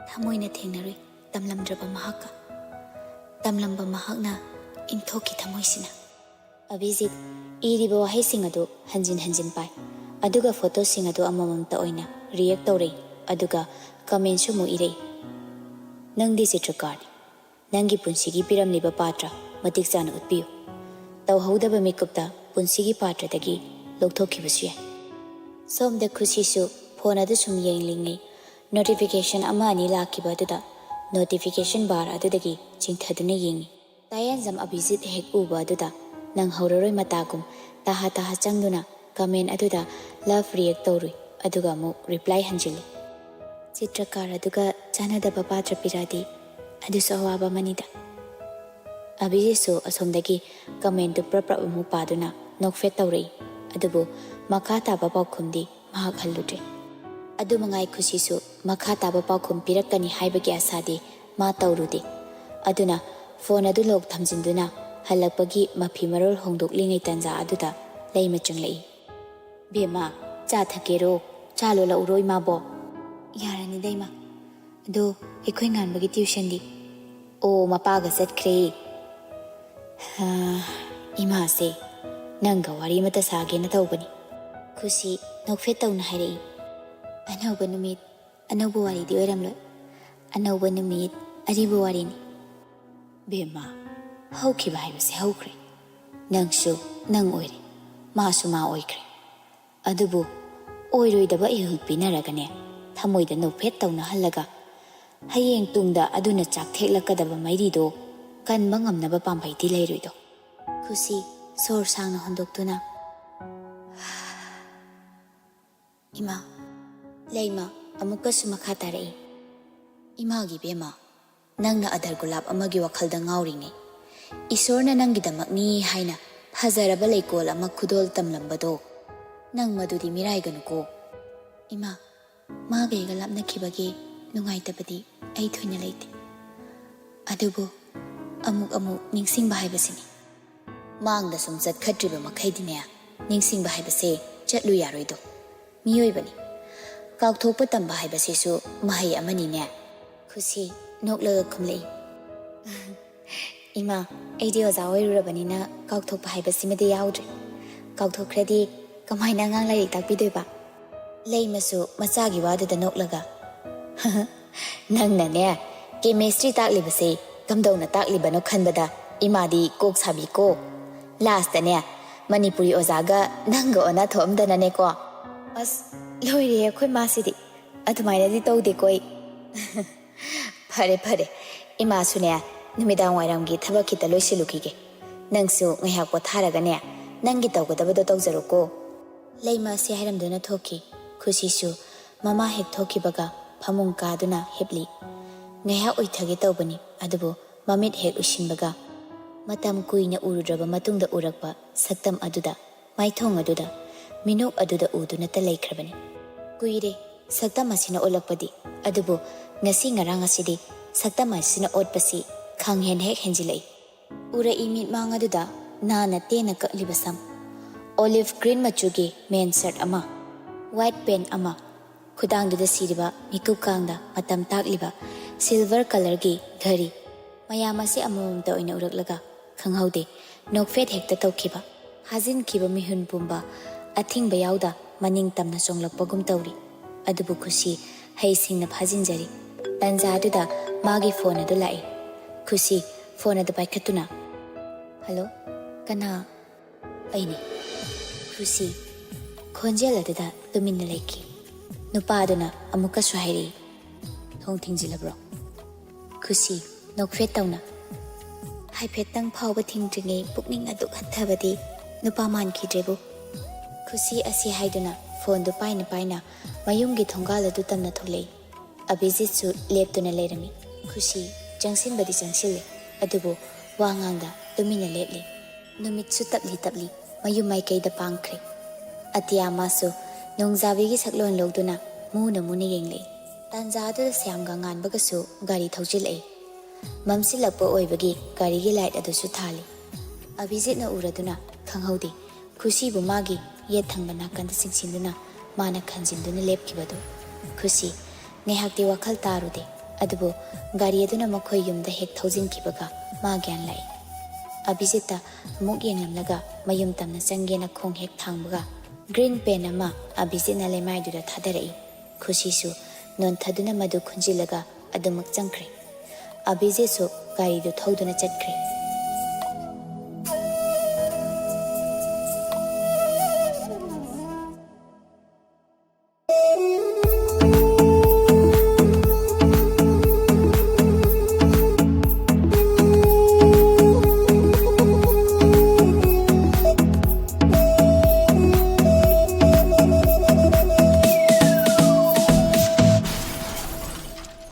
ꯊꯃꯣꯏꯅ ꯊꯦꯡꯅꯔꯨꯏ ꯇꯝꯂꯝꯗ꯭ꯔꯕ ꯃꯍꯥꯛꯀ Tamlamba mahakna inthoki thamoisina. Abhijit iriba wahayising adu hanjin hanjin pai. Aduga photo sing adu amamamta oina react tawrei. Aduga comment su mu irei. Nangdi chitrakarni. Nangi punsigi piramliba patra matik chana utpiyo. Tawhaudaba mikupta punsigi patra dagi lokthokibasyu yai. Somda khusisu phone adu sum yenglingai notification ama ani lakiba aduda notification bar adudagi chingthaduna yengi. Tayanjam Abhijit hek uba aduda nang hauraroi matagum taha taha changduna comment aduda love react tawrui aduga mu reply hanjili. Chitrakar aduga chanadaba patra piradi adusu awaba manida. Abhijitsu asomdagi comment tu prapra mu paduna nokfet tawrei adubu makha taba paukhumdi mahak halludre. Adu mangai khusisu makha taba paukhum pirakani haibagi asadi ma tawrude. Aduna phone adu lok thamjinduna halakpagi mafi marol hongdoklingai tanja aduda leima changlai. Bema cha thakero chalo la uroi ma bo. Yarani daima. Do ekhoi nganbagi tuition di. O mapaga satkre. Ima se nanga wari mata sage na tawbani. Khusi nokfet tawna hairei. Anauba numit anauba wari di oiramloi. Anauba numit ariba wari ni. Bema haukiba haibase haukre. Nangsu nang oire. Maasu ma oikre. Adubu oiroidaba ihul pinaragane. Thamoida nokfet tawna halaga. Hayeng tungda aduna chak theklakadaba mairido kanba ngamnaba pambai di leiroido. Khusi sor sangna hondoktuna. Ima Laima amukasu makha tarai. Imagi bema nangna adar gulab amagi wakhalda ngauringai. Isorna nangidamakni haina phazaraba leikol ama khudol tamlambado nang madudi miraiganuko. Ima magaiga lapnakhibagi nungaitabadi ai thoina leite. Adubu amuk ningsingba haibasini. Mangda sum chatkhatriba makhaidine ningsingba haibase chatlu yaroido. Miyoibani kaukthokpa tamba haibasisu mahai amani ne. Khusi noklaga khumlei. Ima aidi oza oirurabanina kaukthokpa haibasimade yaudre. Kaukthokhradi kamaina ngang lairik takpidoiba. Leimasu machagi wadada noklaga. Nangna ne chemistry taklibase kamdawna taklibano khanbada imadi kok sabi ko. Last ne manipuri ozaga nanga ona thomdana ne ko. As loire akhoi masidi adumaina di tawde koi. Phare ima sune numidang wairamgi thaba khita loisilukige. Nangsu ngaiyak potharaga ne nangi tawgadabado tawjaruko. Leima se hairamduna thoki. Khusisu mama hek thokibaga phamung kaduna hepli. Ngaiyak oithage tawbani adubu mamit hek usinbaga matam kuina urudraba matungda urakpa saktam aduda maithong aduda minok aduda uduna ta laikhrabani. Kuire saktam asina olakpadi adubu ngasi ngarang asidi saktam asina otpasi khanghen hek henjilai. Ura imit mang aduda nana tena kaklibasam olive green machugi main shirt ama white pen ama khudangduda siriba mikup kangda matam takliba silver color gi ghari mayamasi amamamta oina uraklaga khanghaude nokfet hekta tawkhiba hajin khiba mihun pumba athingba yauda maning tamna songlakpagum tawri. Adubu khusi haisingna phajinjari. Tanja aduda magi phone adu lai. Khusi phone adu paikhatuna. Hello kana aini. Khusi khonjel aduda tuminna leiki. Nupa aduna amuka suhairi. Thong thingjilabro. Khusi nokfet tawna. Haifetang phawba thingdringai pukning adu hathabadi nupa mankidrebu. Khusi asi haiduna phone du paina mayumgi thongal adu tamna tholei. Abhijit su leptuna leirami. Khusi jangsinbadi jangsile adubu wangangda tumina lepli. Numit su tapli mayum maikaida pangkhre. Atiya masu nongzabigi saklon logduna muna yenglei. Tanja adu syamga nganbaga su gari thaujilai. Mamsilakpa oibagi garigi light adusu thali. Abhijit na uraduna khanghaude Khusi bu magi yet thangba nakanda singsinduna mana khanjinduna lepkibadu. Khusi ngehakti wakhal tarude adubu gari aduna makhoi yumda hek thaujin kibaga ꯃꯥ ꯒ꯭ꯌꯥꯟ ꯂꯥꯛꯏ꯫ ꯑꯕꯤꯖꯤꯠꯇ ꯑꯃꯨꯛ ꯌꯦꯡꯂꯝꯂꯒ ꯃꯌꯨꯝ ꯇꯝꯅ ꯆꯪꯒꯦꯅ ꯈꯣꯡ ꯍꯦꯛ ꯊꯥꯡꯕꯒ green pen ꯑꯃ ꯑꯕꯤꯖꯤꯠꯅ ꯂꯩꯃꯥꯏꯗꯨꯗ ꯊꯥꯗꯔꯛꯏ꯫ ꯈꯨꯁꯤꯁꯨ ꯅꯣꯟꯊꯗꯨꯅ ꯃꯗꯨ ꯈꯨꯟꯖꯤꯜꯂꯒ ꯑꯗꯨꯃꯛ ꯆꯪꯈ꯭ꯔꯦ꯫ ꯑꯕꯤꯖꯤꯠꯁꯨ ꯒꯥꯔꯤꯗꯨ ꯊꯧꯗꯨꯅ ꯆꯠꯈ꯭ꯔꯦ꯫